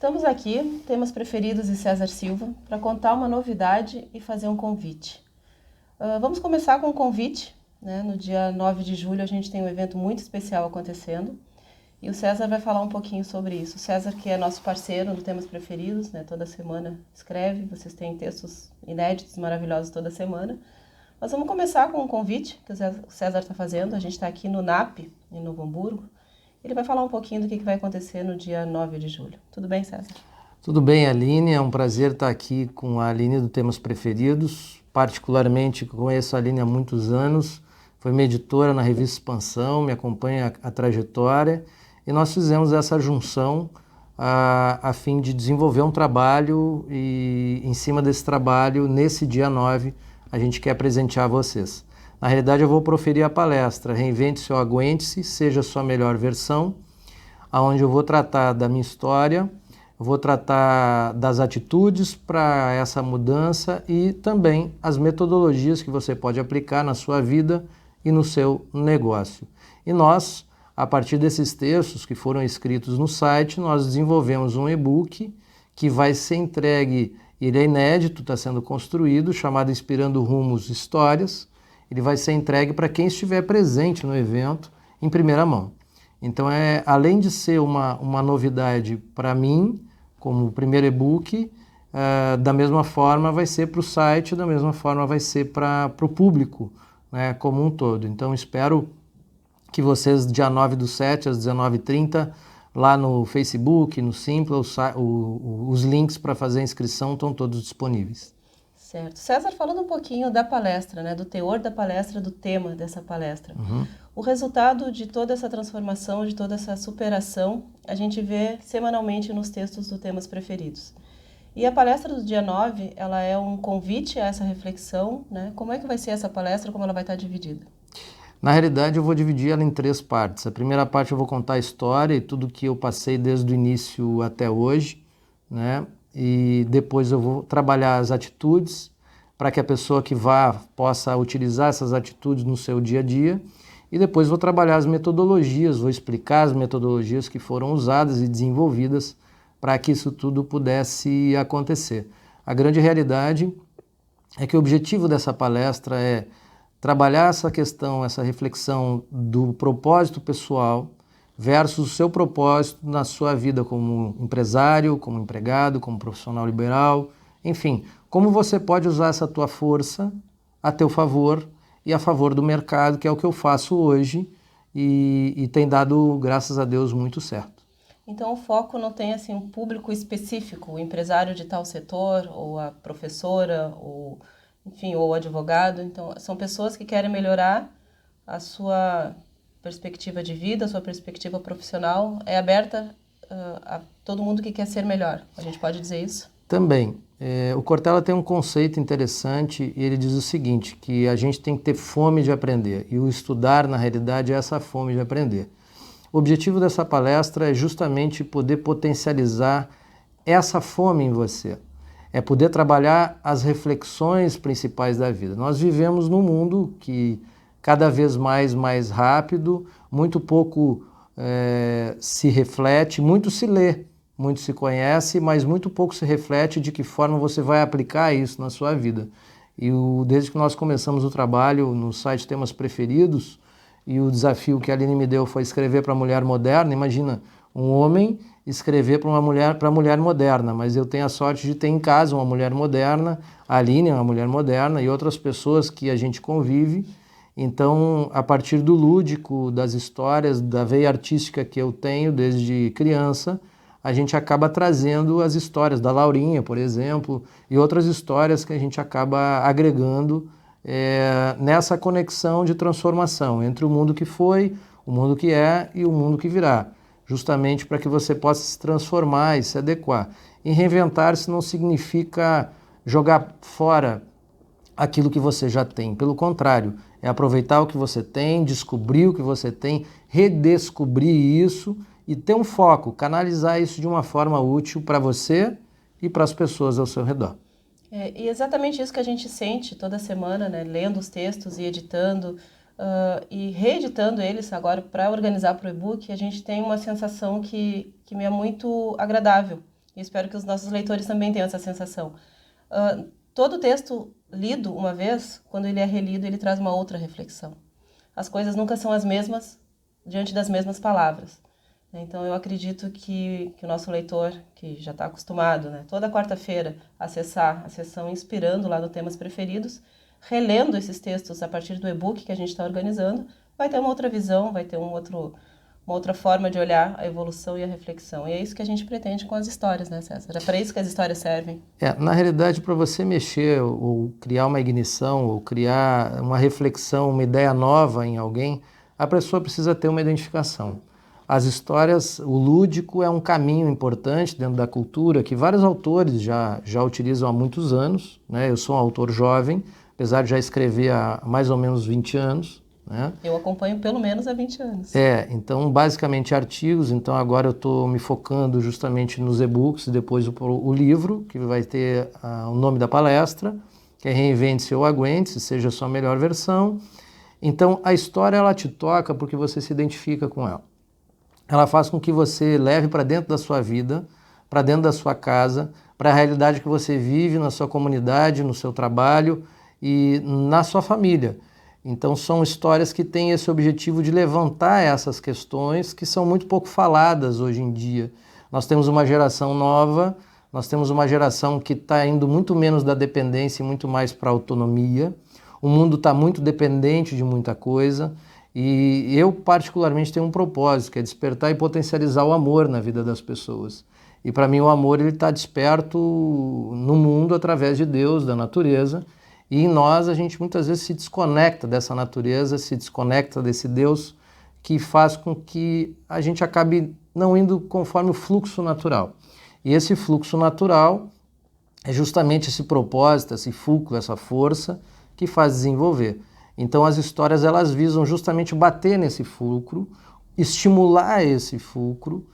Estamos aqui, Temas Preferidos e César Silva, para contar uma novidade e fazer um convite. Vamos começar com um convite, né? No dia 9 de julho a gente tem um evento muito especial acontecendo e o César vai falar um pouquinho sobre isso. O César, que é nosso parceiro no Temas Preferidos, né? Toda semana escreve, vocês têm textos inéditos, maravilhosos toda semana. Mas vamos começar com um convite que o César está fazendo. A gente está aqui no NAP, em Novo Hamburgo. Ele vai falar um pouquinho do que vai acontecer no dia 9 de julho. Tudo bem, César? Tudo bem, Aline. É um prazer estar aqui com a Aline do Temas Preferidos. Particularmente conheço a Aline há muitos anos. Foi minha editora na revista Expansão, me acompanha a trajetória. E nós fizemos essa junção a fim de desenvolver um trabalho e, em cima desse trabalho, nesse dia 9, a gente quer presentear vocês. Na realidade, eu vou proferir a palestra Reinvente-se ou Aguente-se, Seja a Sua Melhor Versão, onde eu vou tratar da minha história, eu vou tratar das atitudes para essa mudança e também as metodologias que você pode aplicar na sua vida e no seu negócio. E nós, a partir desses textos que foram escritos no site, nós desenvolvemos um e-book que vai ser entregue, ele é inédito, está sendo construído, chamado Inspirando Rumos Histórias. Ele vai ser entregue para quem estiver presente no evento em primeira mão. Então, além de ser uma novidade para mim, como o primeiro e-book, da mesma forma vai ser para o site, da mesma forma vai ser para o público, né, como um todo. Então, espero que vocês, dia 9/7, às 19h30, lá no Facebook, no Simpla, os links para fazer a inscrição estão todos disponíveis. Certo. César, falando um pouquinho da palestra, né, do teor da palestra, do tema dessa palestra. O resultado de toda essa transformação, de toda essa superação, a gente vê semanalmente nos textos do Temas Preferidos. E a palestra do dia 9, ela é um convite a essa reflexão, né? Como é que vai ser essa palestra, como ela vai estar dividida? Na realidade, eu vou dividir ela em 3 partes. A primeira parte eu vou contar a história e tudo que eu passei desde o início até hoje, né? E depois eu vou trabalhar as atitudes para que a pessoa que vá possa utilizar essas atitudes no seu dia a dia. E depois vou trabalhar as metodologias, vou explicar as metodologias que foram usadas e desenvolvidas para que isso tudo pudesse acontecer. A grande realidade é que o objetivo dessa palestra é trabalhar essa questão, essa reflexão do propósito pessoal versus o seu propósito na sua vida como empresário, como empregado, como profissional liberal, enfim, como você pode usar essa tua força a teu favor e a favor do mercado, que é o que eu faço hoje e tem dado, graças a Deus, muito certo. Então o foco não tem assim um público específico, o empresário de tal setor, ou a professora, ou enfim, ou o advogado. Então são pessoas que querem melhorar a sua perspectiva de vida, a sua perspectiva profissional, é aberta a todo mundo que quer ser melhor. A gente pode dizer isso? Também. O Cortella tem um conceito interessante e ele diz o seguinte, que a gente tem que ter fome de aprender e o estudar, na realidade, é essa fome de aprender. O objetivo dessa palestra é justamente poder potencializar essa fome em você. É poder trabalhar as reflexões principais da vida. Nós vivemos num mundo que cada vez mais rápido, muito pouco se reflete, muito se lê, muito se conhece, mas muito pouco se reflete de que forma você vai aplicar isso na sua vida. E desde que nós começamos o trabalho no site Temas Preferidos, e o desafio que a Aline me deu foi escrever para a mulher moderna, imagina, um homem escrever para a mulher moderna, mas eu tenho a sorte de ter em casa uma mulher moderna, a Aline é uma mulher moderna e outras pessoas que a gente convive. Então, a partir do lúdico, das histórias, da veia artística que eu tenho desde criança, a gente acaba trazendo as histórias da Laurinha, por exemplo, e outras histórias que a gente acaba agregando nessa conexão de transformação entre o mundo que foi, o mundo que é e o mundo que virá, justamente para que você possa se transformar e se adequar. E reinventar-se não significa jogar fora aquilo que você já tem, pelo contrário, é aproveitar o que você tem, descobrir o que você tem, redescobrir isso e ter um foco, canalizar isso de uma forma útil para você e para as pessoas ao seu redor. E exatamente isso que a gente sente toda semana, né? Lendo os textos e editando e reeditando eles agora para organizar para o e-book, a gente tem uma sensação que me é muito agradável, E espero que os nossos leitores também tenham essa sensação. Todo texto lido uma vez, quando ele é relido, ele traz uma outra reflexão. As coisas nunca são as mesmas diante das mesmas palavras. Então, eu acredito que o nosso leitor, que já está acostumado, né, toda quarta-feira, acessar a seção Inspirando lá no Temas Preferidos, relendo esses textos a partir do e-book que a gente está organizando, vai ter uma outra visão, vai ter uma outra forma de olhar a evolução e a reflexão. E é isso que a gente pretende com as histórias, né, César? É para isso que as histórias servem. Na realidade, para você mexer ou criar uma ignição, ou criar uma reflexão, uma ideia nova em alguém, a pessoa precisa ter uma identificação. As histórias, o lúdico é um caminho importante dentro da cultura que vários autores já utilizam há muitos anos, né? Eu sou um autor jovem, apesar de já escrever há mais ou menos 20 anos. Né? Eu acompanho pelo menos há 20 anos. Então basicamente artigos, então agora eu estou me focando justamente nos e-books e depois o livro, que vai ter o nome da palestra, que é Reinvente-se ou Aguente-se, seja a sua melhor versão. Então a história ela te toca porque você se identifica com ela. Ela faz com que você leve para dentro da sua vida, para dentro da sua casa, para a realidade que você vive na sua comunidade, no seu trabalho e na sua família. Então são histórias que têm esse objetivo de levantar essas questões que são muito pouco faladas hoje em dia. Nós temos uma geração nova, nós temos uma geração que está indo muito menos da dependência e muito mais para a autonomia. O mundo está muito dependente de muita coisa e eu particularmente tenho um propósito, que é despertar e potencializar o amor na vida das pessoas. E para mim o amor ele está desperto no mundo através de Deus, da natureza. E em nós a gente muitas vezes se desconecta dessa natureza, se desconecta desse Deus que faz com que a gente acabe não indo conforme o fluxo natural. E esse fluxo natural é justamente esse propósito, esse fulcro, essa força que faz desenvolver. Então as histórias elas visam justamente bater nesse fulcro, estimular esse fulcro,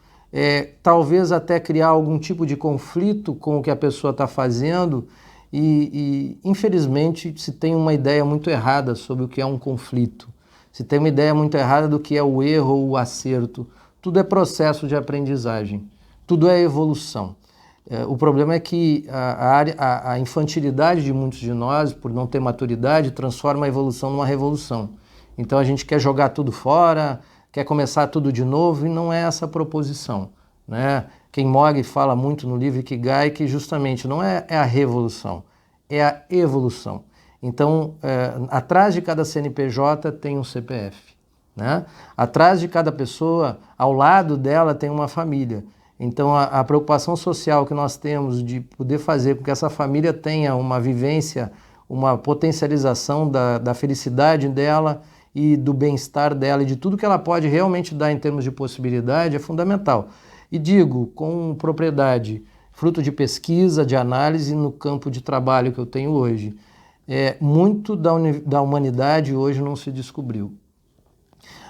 talvez até criar algum tipo de conflito com o que a pessoa está fazendo. E infelizmente se tem uma ideia muito errada sobre o que é um conflito, se tem uma ideia muito errada do que é o erro ou o acerto. Tudo é processo de aprendizagem, tudo é evolução. O problema é que a infantilidade de muitos de nós, por não ter maturidade, transforma a evolução numa revolução. Então a gente quer jogar tudo fora, quer começar tudo de novo e não é essa a proposição, né? Ken Mogg fala muito no livro Ikigai que justamente não é a revolução, é a evolução. Então, atrás de cada CNPJ tem um CPF, né? Atrás de cada pessoa, ao lado dela tem uma família. Então, a preocupação social que nós temos de poder fazer com que essa família tenha uma vivência, uma potencialização da felicidade dela e do bem-estar dela e de tudo que ela pode realmente dar em termos de possibilidade é fundamental. E digo com propriedade, fruto de pesquisa, de análise no campo de trabalho que eu tenho hoje. Muito da humanidade hoje não se descobriu.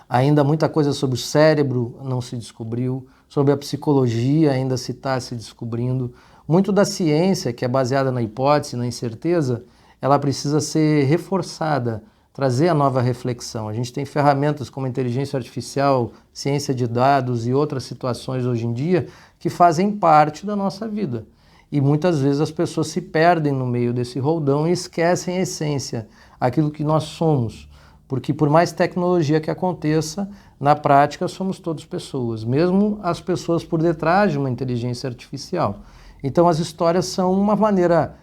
Ainda muita coisa sobre o cérebro não se descobriu, sobre a psicologia ainda se está se descobrindo. Muito da ciência, que é baseada na hipótese, na incerteza, ela precisa ser reforçada, trazer a nova reflexão. A gente tem ferramentas como inteligência artificial, ciência de dados e outras situações hoje em dia que fazem parte da nossa vida. E muitas vezes as pessoas se perdem no meio desse roldão e esquecem a essência, aquilo que nós somos. Porque por mais tecnologia que aconteça, na prática somos todos pessoas, mesmo as pessoas por detrás de uma inteligência artificial. Então as histórias são uma maneira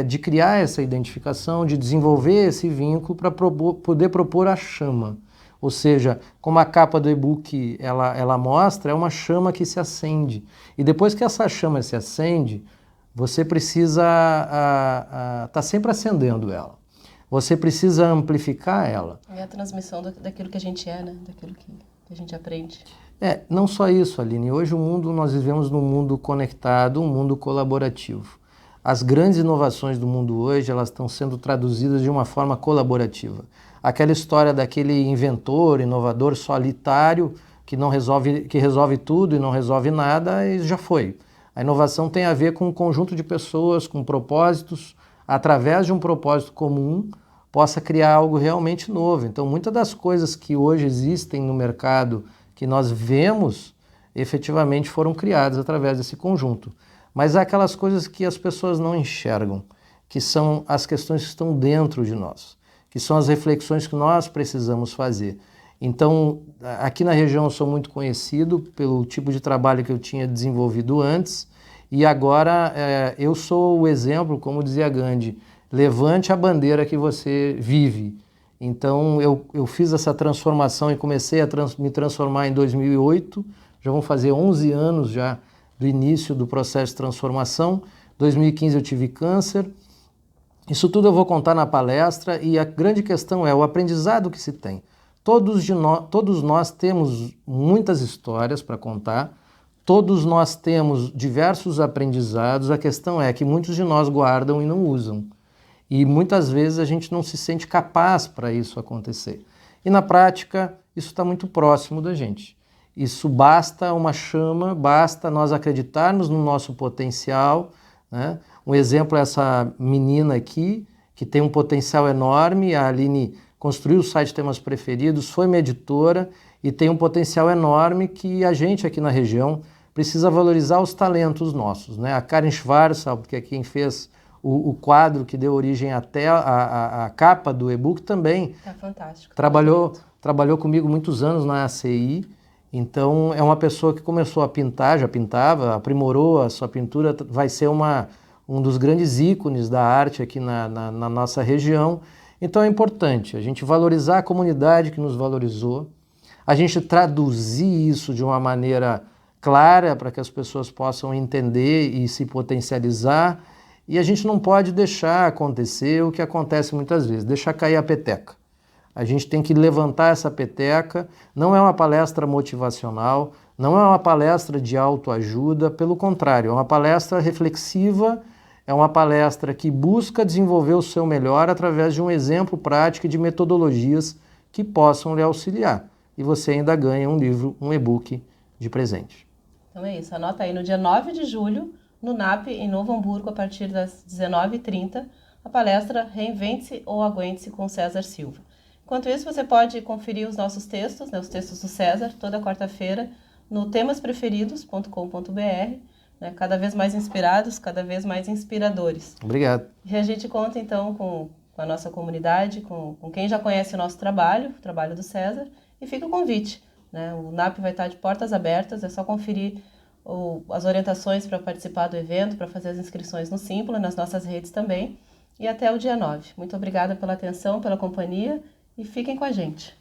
de criar essa identificação, de desenvolver esse vínculo para poder propor a chama. Ou seja, como a capa do e-book ela mostra, é uma chama que se acende. E depois que essa chama se acende, você precisa estar sempre acendendo ela. Você precisa amplificar ela. É a transmissão daquilo que a gente é, né? Daquilo que a gente aprende. Não só isso, Aline. Hoje nós vivemos num mundo conectado, um mundo colaborativo. As grandes inovações do mundo hoje, elas estão sendo traduzidas de uma forma colaborativa. Aquela história daquele inventor, inovador solitário, que resolve tudo e não resolve nada, já foi. A inovação tem a ver com um conjunto de pessoas, com propósitos, através de um propósito comum, possa criar algo realmente novo. Então, muitas das coisas que hoje existem no mercado, que nós vemos, efetivamente foram criadas através desse conjunto. mas há aquelas coisas que as pessoas não enxergam, que são as questões que estão dentro de nós, que são as reflexões que nós precisamos fazer. Então, aqui na região eu sou muito conhecido pelo tipo de trabalho que eu tinha desenvolvido antes, e agora eu sou o exemplo, como dizia Gandhi, levante a bandeira que você vive. Então eu fiz essa transformação e comecei a me transformar em 2008, já vão fazer 11 anos já do início do processo de transformação. 2015 eu tive câncer. Isso tudo eu vou contar na palestra e a grande questão é o aprendizado que se tem. Todos nós temos muitas histórias para contar, todos nós temos diversos aprendizados, a questão é que muitos de nós guardam e não usam. E muitas vezes a gente não se sente capaz para isso acontecer. E na prática, isso está muito próximo da gente. Isso basta uma chama, basta nós acreditarmos no nosso potencial, né? Um exemplo é essa menina aqui, que tem um potencial enorme. A Aline construiu o site Temas Preferidos, foi minha editora e tem um potencial enorme que a gente aqui na região precisa valorizar os talentos nossos, né? A Karen Schwarzal, que é quem fez o quadro que deu origem até a capa do e-book também. É fantástico. Trabalhou comigo muitos anos na ACI, então é uma pessoa que começou a pintar, já pintava, aprimorou a sua pintura, vai ser um dos grandes ícones da arte aqui na nossa região. Então é importante a gente valorizar a comunidade que nos valorizou, a gente traduzir isso de uma maneira clara para que as pessoas possam entender e se potencializar. E a gente não pode deixar acontecer o que acontece muitas vezes, deixar cair a peteca. A gente tem que levantar essa peteca, não é uma palestra motivacional, não é uma palestra de autoajuda, pelo contrário, é uma palestra reflexiva, é uma palestra que busca desenvolver o seu melhor através de um exemplo prático e de metodologias que possam lhe auxiliar. E você ainda ganha um livro, um e-book de presente. Então é isso, anota aí no dia 9 de julho, no NAP, em Novo Hamburgo, a partir das 19h30, a palestra Reinvente-se ou Aguente-se com César Silva. Enquanto isso, você pode conferir os nossos textos, né, os textos do César, toda quarta-feira, no temaspreferidos.com.br, né, cada vez mais inspirados, cada vez mais inspiradores. Obrigado. E a gente conta, então, com a nossa comunidade, com quem já conhece o nosso trabalho, o trabalho do César, e fica o convite, né? O NAP vai estar de portas abertas, é só conferir as orientações para participar do evento, para fazer as inscrições no Simpla, nas nossas redes também, e até o dia 9. Muito obrigada pela atenção, pela companhia, e fiquem com a gente.